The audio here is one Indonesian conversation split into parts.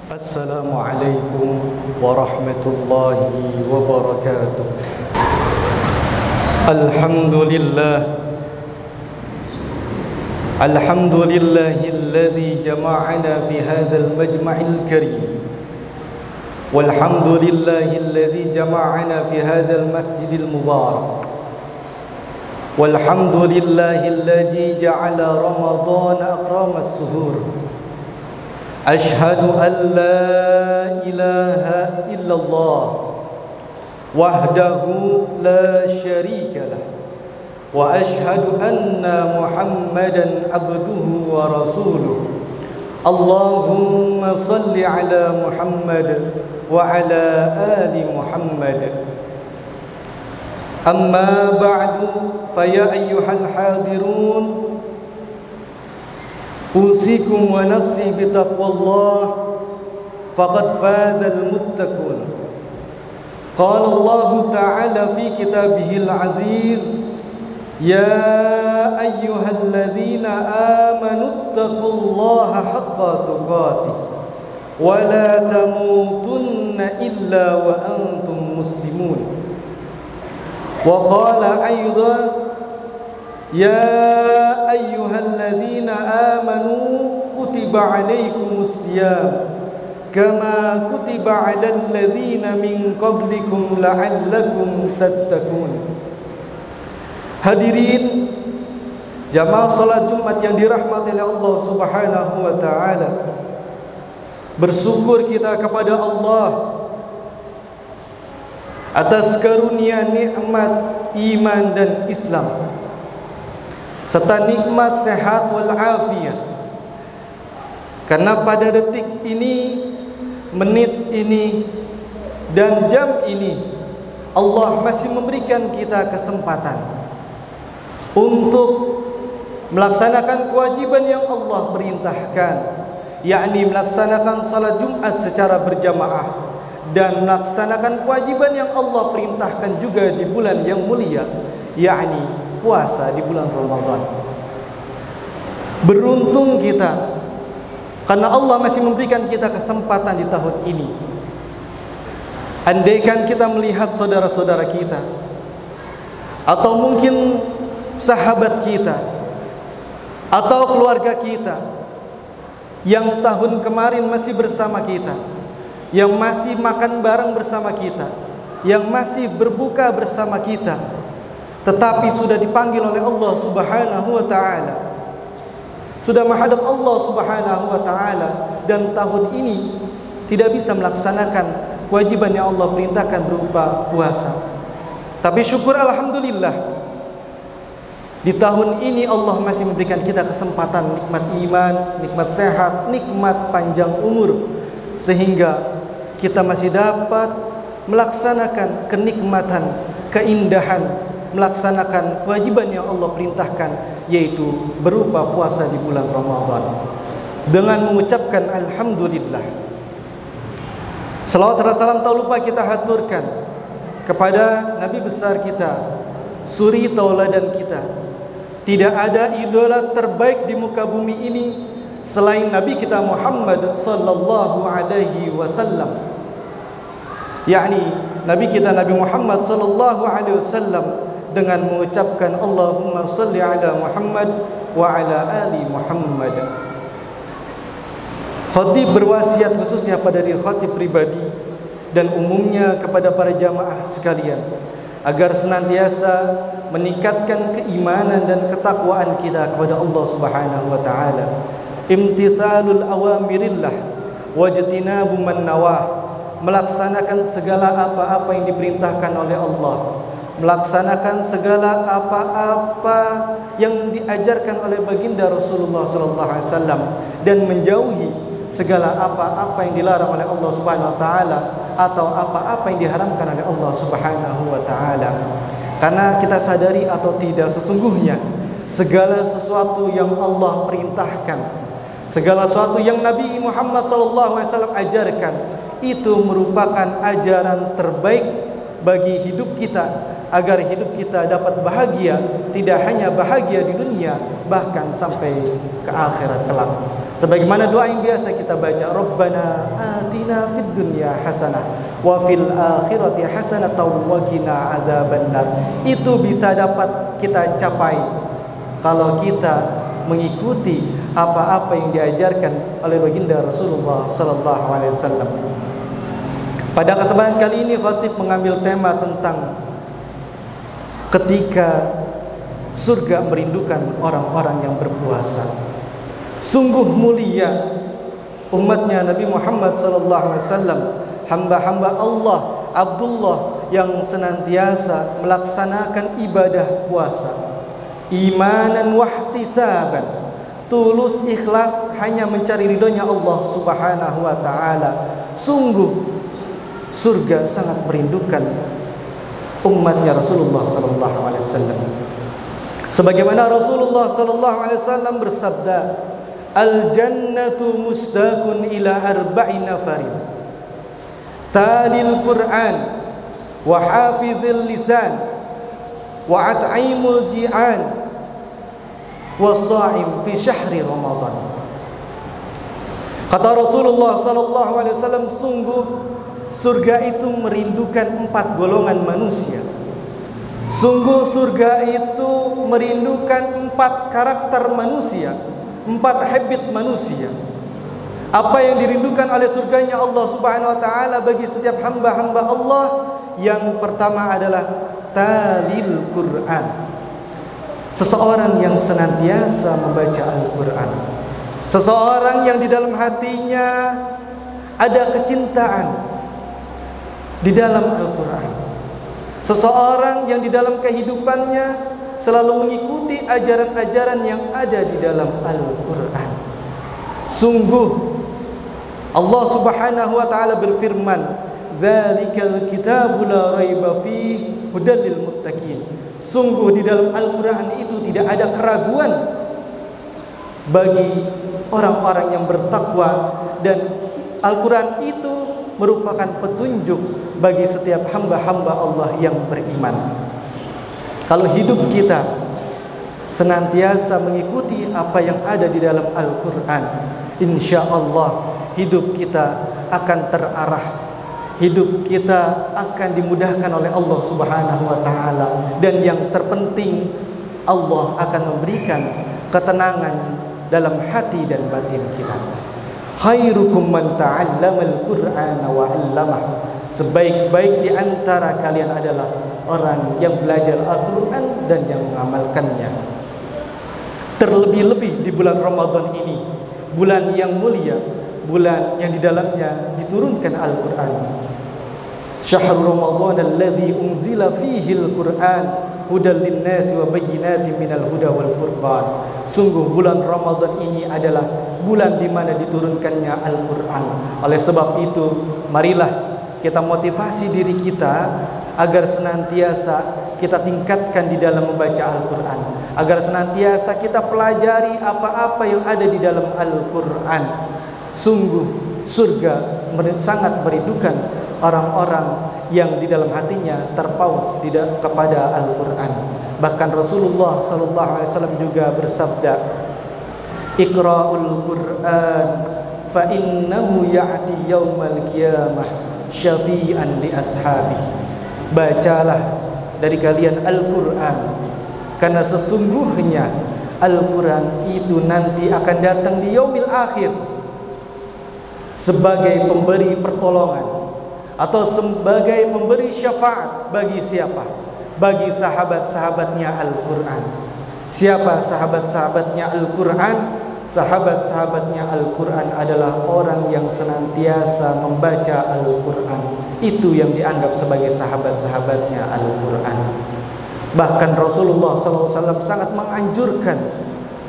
Assalamualaikum warahmatullahi wabarakatuh. Alhamdulillahilladzi jama'ana fi hadzal majma'il karim. Walhamdulillahilladzi jama'ana fi hadzal masjidil mubarak. Walhamdulillahilladzi ja'ala ramadhana aqramas suhur. Ashhadu an la ilaha illallah wahdahu la syarika lah wa ashhadu anna Muhammadan abduhu wa rasuluh. Allahumma salli ala Muhammad wa ala ali Muhammad. Amma ba'du, fa ya ayyuhal hadirun, usikum wa nafsi bitaqwallah faqad fadal muttaqun. Qala Allah ta'ala fi kitabihil aziz, ya ayyuhalladzina amanu taqullaha haqqa tuqatih wa la tamutunna illa wa antum muslimun. Wa qala aidan, ya ayyuhalladzina amanu kutiba alaikumus siyam kama kutiba alal ladzina min qablikum la'allakum tattaqun. Hadirin jamaah salat Jumat yang dirahmati oleh Allah Subhanahu wa taala, bersyukur kita kepada Allah atas karunia nikmat iman dan Islam serta nikmat sehat wal afiat. Karena pada detik ini, menit ini, dan jam ini Allah masih memberikan kita kesempatan untuk melaksanakan kewajiban yang Allah perintahkan, yakni melaksanakan salat Jumat secara berjamaah dan melaksanakan kewajiban yang Allah perintahkan juga di bulan yang mulia, yakni puasa di bulan Ramadan. Beruntung kita karena Allah masih memberikan kita kesempatan di tahun ini. Andaikan kita melihat saudara-saudara kita atau mungkin sahabat kita atau keluarga kita yang tahun kemarin masih bersama kita, yang masih makan bareng bersama kita, yang masih berbuka bersama kita, tetapi sudah dipanggil oleh Allah Subhanahu wa taala, sudah menghadap Allah Subhanahu wa taala, dan tahun ini tidak bisa melaksanakan kewajiban yang Allah perintahkan berupa puasa. Tapi syukur alhamdulillah, di tahun ini Allah masih memberikan kita kesempatan nikmat iman, nikmat sehat, nikmat panjang umur, sehingga kita masih dapat melaksanakan kenikmatan, keindahan, melaksanakan kewajiban yang Allah perintahkan, yaitu berupa puasa di bulan Ramadan, dengan mengucapkan alhamdulillah. Salawat serta salam tak lupa kita haturkan kepada Nabi besar kita, suri tauladan kita. Tidak ada idola terbaik di muka bumi ini selain Nabi kita Muhammad sallallahu alaihi wasallam, yakni Nabi kita Nabi Muhammad sallallahu alaihi wasallam, dengan mengucapkan Allahumma salli ala Muhammad wa ala ali Muhammad. Khatib berwasiat khususnya pada diri khatib pribadi dan umumnya kepada para jamaah sekalian agar senantiasa meningkatkan keimanan dan ketakwaan kita kepada Allah Subhanahu wa taala. Imtithalul awamirillah wajtinabu man nawah, melaksanakan segala apa-apa yang diperintahkan oleh Allah, melaksanakan segala apa-apa yang diajarkan oleh baginda Rasulullah sallallahu alaihi wasallam, dan menjauhi segala apa-apa yang dilarang oleh Allah Subhanahu wa taala atau apa-apa yang diharamkan oleh Allah Subhanahu wa taala. Karena kita sadari atau tidak, sesungguhnya segala sesuatu yang Allah perintahkan, segala sesuatu yang Nabi Muhammad sallallahu alaihi wasallam ajarkan, itu merupakan ajaran terbaik bagi hidup kita, agar hidup kita dapat bahagia, tidak hanya bahagia di dunia, bahkan sampai ke akhirat kelak. Sebagaimana doa yang biasa kita baca, Rabbana atina fid dunya hasanah wa fil akhirati hasanah wa qina adzabannar. Itu bisa dapat kita capai kalau kita mengikuti apa-apa yang diajarkan oleh baginda Rasulullah sallallahu alaihi wasallam. Pada kesempatan kali ini khatib mengambil tema tentang ketika surga merindukan orang-orang yang berpuasa. Sungguh mulia umatnya Nabi Muhammad sallallahu alaihi wasallam, hamba-hamba Allah, Abdullah yang senantiasa melaksanakan ibadah puasa, imanan wahtisaban, tulus ikhlas hanya mencari ridhonya Allah Subhanahu wa taala. Sungguh surga sangat merindukan umatnya Rasulullah sallallahu alaihi wasallam. Sebagaimana Rasulullah sallallahu alaihi wasallam bersabda, "Al-jannatu mustaqun ila arba'i nafarin. Talil Qur'an wa hafizil lisan wa at'imul ji'an wa sha'im fi syahri Ramadan." Kata Rasulullah sallallahu alaihi wasallam, sungguh surga itu merindukan 4 golongan manusia. Sungguh surga itu merindukan 4 karakter manusia, 4 habit manusia. Apa yang dirindukan oleh surganya Allah Subhanahu wa taala bagi setiap hamba-hamba Allah? Yang pertama adalah talil Quran. Seseorang yang senantiasa membaca Al-Quran. Seseorang yang di dalam hatinya ada kecintaan di dalam Al-Quran. Seseorang yang di dalam kehidupannya selalu mengikuti ajaran-ajaran yang ada di dalam Al-Quran. Sungguh Allah Subhanahu wa taala berfirman, "Dzalikal kitabu la raiba fihi hudal lil muttaqin." Sungguh di dalam Al-Quran itu tidak ada keraguan bagi orang-orang yang bertakwa, dan Al-Quran itu merupakan petunjuk bagi setiap hamba-hamba Allah yang beriman. Kalau hidup kita senantiasa mengikuti apa yang ada di dalam Al-Quran, insya Allah hidup kita akan terarah, hidup kita akan dimudahkan oleh Allah Subhanahu wa taala, dan yang terpenting Allah akan memberikan ketenangan dalam hati dan batin kita. Khairukum man ta'allamal Qur'ana wa 'allamah. Sebaik-baik di antara kalian adalah orang yang belajar Al-Qur'an dan yang mengamalkannya. Terlebih-lebih di bulan Ramadan ini, bulan yang mulia, bulan yang di dalamnya diturunkan Al-Qur'an. Syahrul Ramadan alladzi unzila fihi Al-Qur'an hudal linnasi wa bayyinatin minal huda wal furqan. Sungguh bulan Ramadan ini adalah bulan di mana diturunkannya Al-Quran. Oleh sebab itu, marilah kita motivasi diri kita agar senantiasa kita tingkatkan di dalam membaca Al-Quran, agar senantiasa kita pelajari apa-apa yang ada di dalam Al-Quran. Sungguh surga sangat merindukan orang-orang yang di dalam hatinya terpaut tidak kepada Al-Quran. Bahkan Rasulullah sallallahu alaihi wasallam juga bersabda, "Iqra'ul Qur'an fa innahu ya'ti yaumal qiyamah syafi'an li ashabi." Bacalah dari kalian Al-Quran, karena sesungguhnya Al-Quran itu nanti akan datang di yaumil akhir sebagai pemberi pertolongan atau sebagai pemberi syafaat bagi siapa? Bagi sahabat-sahabatnya Al-Quran. Siapa sahabat-sahabatnya Al-Quran? Sahabat-sahabatnya Al-Quran adalah orang yang senantiasa membaca Al-Quran. Itu yang dianggap sebagai sahabat-sahabatnya Al-Quran. Bahkan Rasulullah SAW sangat menganjurkan,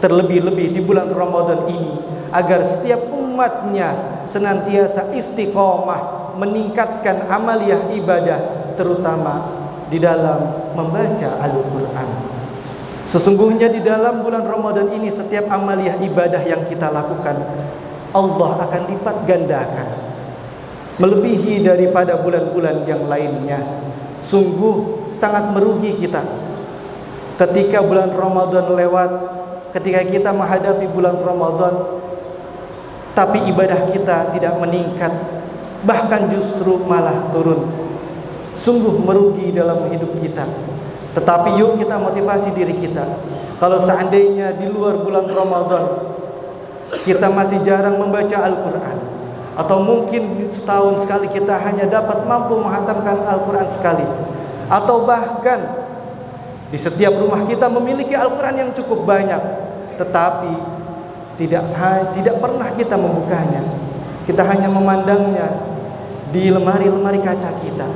terlebih-lebih di bulan Ramadan ini, agar setiap umatnya senantiasa istiqomah meningkatkan amaliyah ibadah, terutama di dalam membaca Al-Quran. Sesungguhnya di dalam bulan Ramadan ini setiap amaliyah ibadah yang kita lakukan Allah akan lipat gandakan, melebihi daripada bulan-bulan yang lainnya. Sungguh sangat merugi kita ketika bulan Ramadan lewat, ketika kita menghadapi bulan Ramadan tapi ibadah kita tidak meningkat, bahkan justru malah turun. Sungguh merugi dalam hidup kita. Tetapi yuk kita motivasi diri kita. Kalau seandainya di luar bulan Ramadan kita masih jarang membaca Al-Quran, atau mungkin setahun sekali kita hanya dapat mampu menghatamkan Al-Quran sekali, atau bahkan di setiap rumah kita memiliki Al-Quran yang cukup banyak, tetapi tidak pernah kita membukanya. Kita hanya memandangnya di lemari-lemari kaca kita.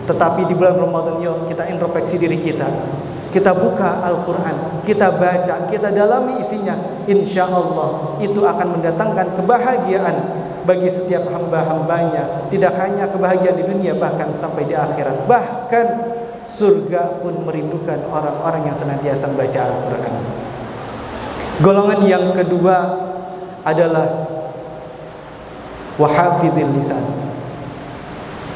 Tetapi di bulan Ramadan yuk kita introspeksi diri kita. Kita buka Al-Quran, kita baca, kita dalami isinya. Insya Allah itu akan mendatangkan kebahagiaan bagi setiap hamba-hambanya. Tidak hanya kebahagiaan di dunia, bahkan sampai di akhirat. Bahkan surga pun merindukan orang-orang yang senantiasa membaca Al-Quran. Golongan yang kedua adalah wahafidhil lisan.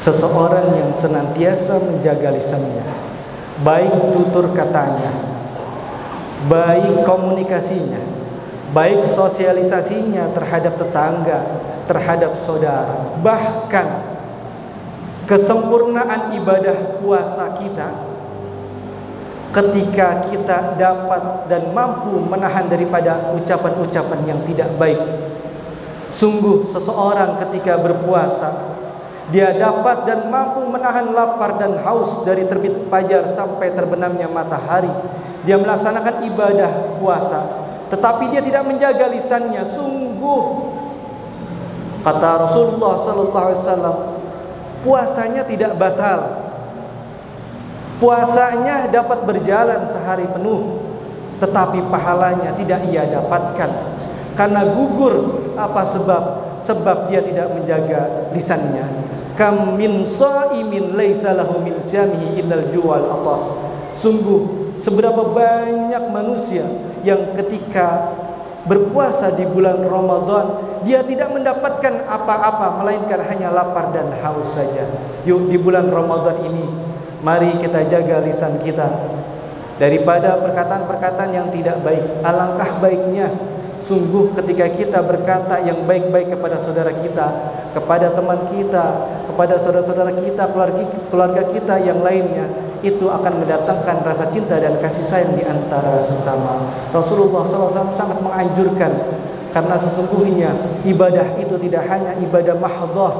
Seseorang yang senantiasa menjaga lisannya, baik tutur katanya, baik komunikasinya, baik sosialisasinya terhadap tetangga, terhadap saudara. Bahkan kesempurnaan ibadah puasa kita ketika kita dapat dan mampu menahan daripada ucapan-ucapan yang tidak baik. Sungguh seseorang ketika berpuasa, dia dapat dan mampu menahan lapar dan haus dari terbit fajar sampai terbenamnya matahari. Dia melaksanakan ibadah puasa, tetapi dia tidak menjaga lisannya. Sungguh, kata Rasulullah SAW, puasanya tidak batal. Puasanya dapat berjalan sehari penuh, tetapi pahalanya tidak ia dapatkan. Karena gugur. Apa sebab? Sebab dia tidak menjaga lisannya. Kam min shaimin laisa lahu min syamihi illal juwal atas. Sungguh seberapa banyak manusia yang ketika berpuasa di bulan Ramadan dia tidak mendapatkan apa-apa melainkan hanya lapar dan haus saja. Yuk di bulan Ramadan ini mari kita jaga lisan kita daripada perkataan-perkataan yang tidak baik. Alangkah baiknya sungguh ketika kita berkata yang baik-baik kepada saudara kita, kepada teman kita, kepada saudara-saudara kita, keluarga kita yang lainnya, itu akan mendatangkan rasa cinta dan kasih sayang di antara sesama. Rasulullah SAW sangat menganjurkan, karena sesungguhnya ibadah itu tidak hanya ibadah mahdhah,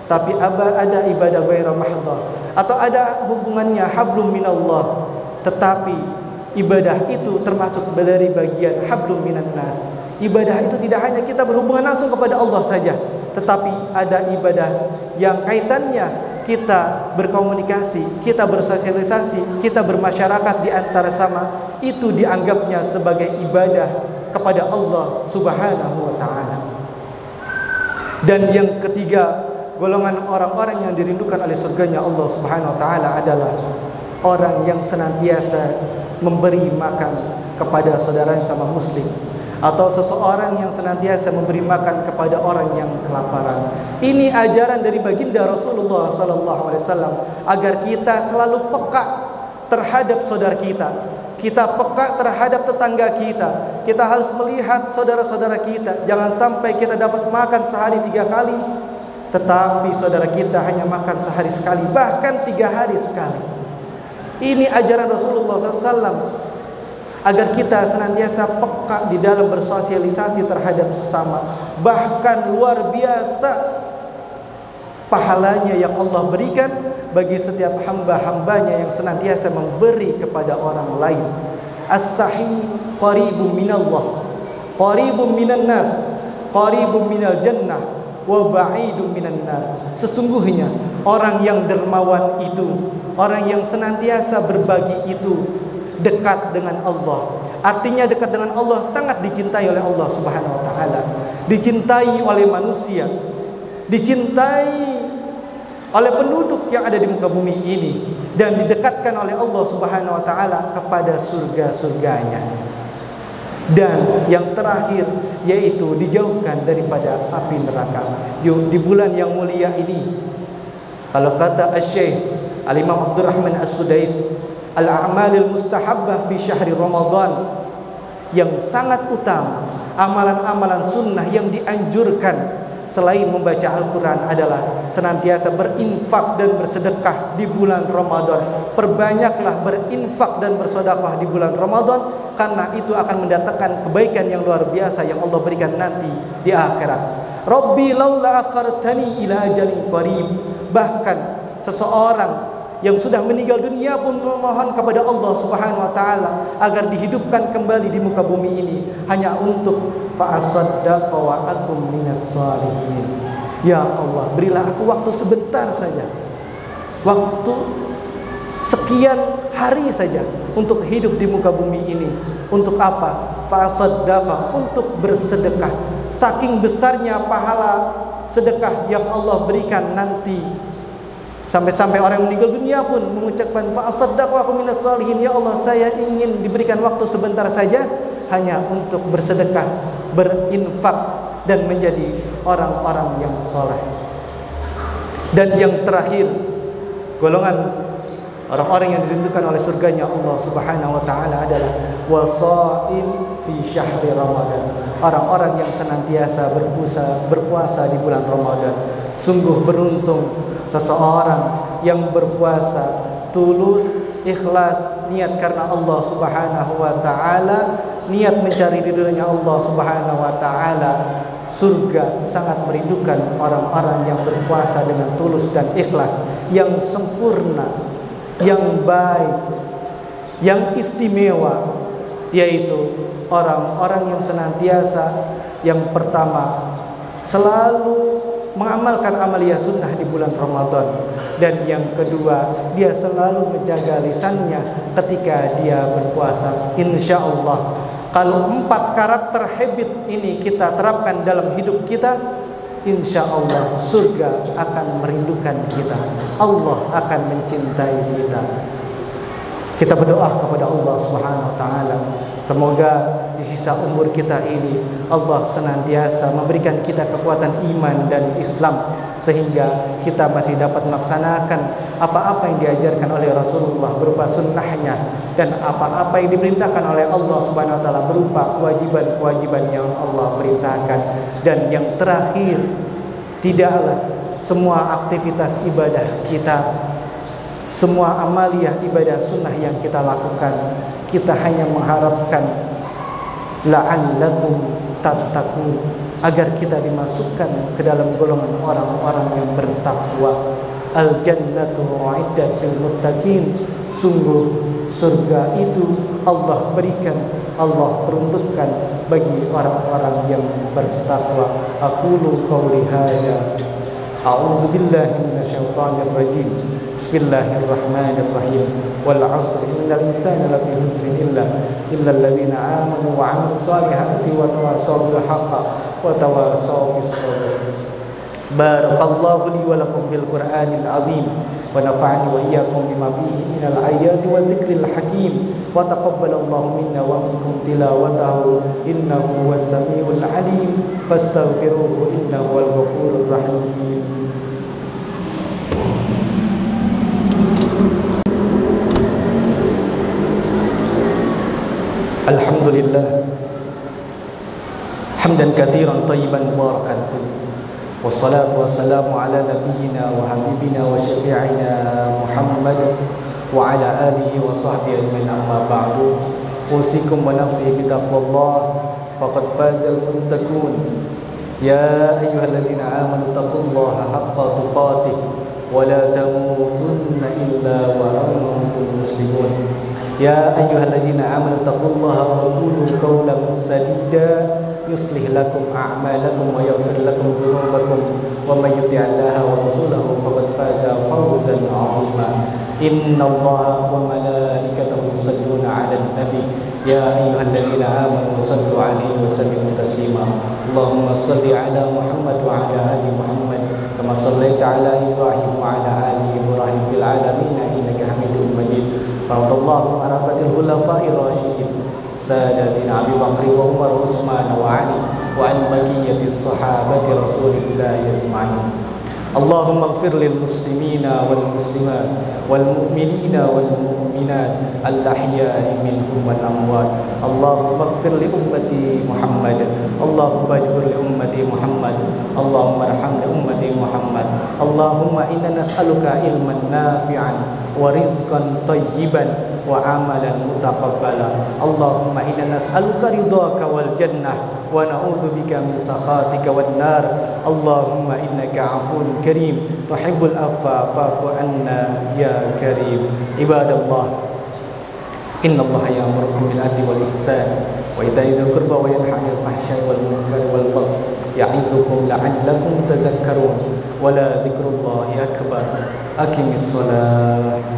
tapi ada ibadah ghairah mahdhah, atau ada hubungannya hablum minallah, tetapi ibadah itu termasuk dari bagian hablum minan nas. Ibadah itu tidak hanya kita berhubungan langsung kepada Allah saja, tetapi ada ibadah yang kaitannya kita berkomunikasi, kita bersosialisasi, kita bermasyarakat di antara sama. Itu dianggapnya sebagai ibadah kepada Allah Subhanahu wa ta'ala. Dan yang ketiga, golongan orang-orang yang dirindukan oleh surganya Allah Subhanahu wa ta'ala adalah orang yang senantiasa memberi makan kepada saudara sama muslim, atau seseorang yang senantiasa memberi makan kepada orang yang kelaparan. Ini ajaran dari baginda Rasulullah SAW agar kita selalu peka terhadap saudara kita. Kita peka terhadap tetangga kita. Kita harus melihat saudara-saudara kita. Jangan sampai kita dapat makan sehari 3 kali, tetapi saudara kita hanya makan sehari sekali, bahkan 3 hari sekali. Ini ajaran Rasulullah SAW agar kita senantiasa peka di dalam bersosialisasi terhadap sesama. Bahkan luar biasa pahalanya yang Allah berikan bagi setiap hamba-hambanya yang senantiasa memberi kepada orang lain. As-sahi qaribun minallah, qaribun minan nas, qaribun minal jannah, wa ba'idun minan nar. Sesungguhnya orang yang dermawan itu, orang yang senantiasa berbagi itu dekat dengan Allah. Artinya dekat dengan Allah, sangat dicintai oleh Allah Subhanahu wa ta'ala, dicintai oleh manusia, dicintai oleh penduduk yang ada di muka bumi ini, dan didekatkan oleh Allah Subhanahu wa ta'ala kepada surga-surganya. Dan yang terakhir yaitu dijauhkan daripada api neraka. Yuk di bulan yang mulia ini, kalau kata Asy-Syaikh Al-Imam Abdurrahman As-Sudais, al-a'malil mustahabbah fi syahri Ramadan, yang sangat utama, amalan-amalan sunnah yang dianjurkan selain membaca Al-Quran adalah senantiasa berinfak dan bersedekah di bulan Ramadan. Perbanyaklah berinfak dan bersedekah di bulan Ramadan, karena itu akan mendatangkan kebaikan yang luar biasa yang Allah berikan nanti di akhirat. Rabbi laula akhartani ila ajalin qarib. Bahkan seseorang yang sudah meninggal dunia pun memohon kepada Allah Subhanahu wa taala agar dihidupkan kembali di muka bumi ini hanya untuk fa'asaddaqa wa akum minas shalihin. Ya Allah, berilah aku waktu sebentar saja, waktu sekian hari saja untuk hidup di muka bumi ini. Untuk apa? Fa'asaddaqa, untuk bersedekah. Saking besarnya pahala sedekah yang Allah berikan nanti, sampai-sampai orang yang meninggal dunia pun mengucapkan fa'asaddaqu aku minas shalihin. Ya Allah, saya ingin diberikan waktu sebentar saja hanya untuk bersedekah, berinfak, dan menjadi orang-orang yang saleh. Dan yang terakhir, golongan orang-orang yang dirindukan oleh surganya Allah Subhanahu wa taala adalah wasaim fi syahri Ramadan. Orang-orang yang senantiasa berpuasa di bulan Ramadan. Sungguh beruntung seseorang yang berpuasa tulus, ikhlas, niat karena Allah Subhanahu wa taala, niat mencari ridhonya Allah Subhanahu wa taala. Surga sangat merindukan orang-orang yang berpuasa dengan tulus dan ikhlas, yang sempurna, yang baik, yang istimewa, yaitu orang-orang yang senantiasa, yang pertama selalu mengamalkan amaliyah sunnah di bulan Ramadan, dan yang kedua dia selalu menjaga lisannya ketika dia berpuasa. Insya Allah, kalau 4 karakter habit ini kita terapkan dalam hidup kita, insya Allah surga akan merindukan kita, Allah akan mencintai kita. Kita berdoa kepada Allah Subhanahu wa taala, semoga di sisa umur kita ini Allah senantiasa memberikan kita kekuatan iman dan Islam, sehingga kita masih dapat melaksanakan apa-apa yang diajarkan oleh Rasulullah berupa sunnahnya, dan apa-apa yang diperintahkan oleh Allah Subhanahu wa taala berupa kewajiban-kewajiban yang Allah perintahkan. Dan yang terakhir, tidaklah semua aktivitas ibadah kita, semua amaliyah ibadah sunnah yang kita lakukan, kita hanya mengharapkan la'allakum tattaqun, agar kita dimasukkan ke dalam golongan orang-orang yang bertakwa. Al-jannatu u'iddat lil muttaqin. Sungguh surga itu Allah berikan, Allah peruntukkan bagi orang-orang yang bertakwa. Aqulu qawli hadza, a'udzu billahi minasyaitonir rajim. Bismillahirrahmanirrahim. Wal 'asri innal insana lafi khusrin illa alladziina aamanu wa 'amilus shalihati wa tawassaw bil haqqi wa tawassaw bis sabr. Barakallahu li wa lakum fil Qur'anil 'azim wa nafa'ani wa iyyakum bima fihi minal ayati wa dzikril hakim wa taqabbalallahu minna wa minkum tilawatahu innahu was samiul 'alim fastaghfiruhu innahu wal ghafurur rahim. Alhamdulillah hamdan katsiran thayyiban mubarakan fihi, wassalatu wassalamu ala nabiyyina wa habibina wa syafi'ina Muhammad wa ala alihi wa sahbihi ajmain. Amma ba'du, usikum wa nafsi bi taqwallah faqad fazal muttaqun. Ya ayyuhalladzina amanu taqullaha haqqa tuqatih wa la tamutunna illa wa antum muslimun. Ya ayyuhalladzina amanu taqullaha wa qulu qawlan sadida yuslih lakum a'malakum wa yaghfir lakum dhunubakum wa may yuti'allaha wa rasulahu faqad faza fawzan 'azima. Innallaha wa malaikatahu yusalluna 'alan nabi ya ayyuhalladzina amanu sallu 'alaihi wa sallimu taslima. Allahumma shalli 'ala Muhammad wa 'ala ali Muhammad kama shallaita 'ala Ibrahim wa 'ala ali Ibrahim fil 'alamin innaka Hamidum Majid. Radallahu arabatil khulafa'ir rasyidin sadatina Abi Bakr wa Umar Utsman wa Ali wa an baqiyatis sahabati Rasulillah ajma'in. اللهم اغفر للمسلمين والمسلمات والمؤمنين والمؤمنات الأحياء منهم والأموات. اللهم اغفر لأمة محمد، اللهم اجبر لأمة محمد، اللهم ارحم لأمة محمد. اللهم إنا نسألك علما نافعا ورزقا طيبا وعملا متقبلا. اللهم إنا نسألك رضاك والجنة ونعوذ بك من سخطك والنار. اللهم إنك عفو كريم تحب العفو فاعف عنا يا كريم. عباد الله، إن الله يأمركم بالعدل والإحسان وإيتاء ذي القربى وينهى عن الفحشاء والمنكر والبغي يعظكم لعلكم تذكرون. ولا ذكر الله أكبر. أقم الصلاة.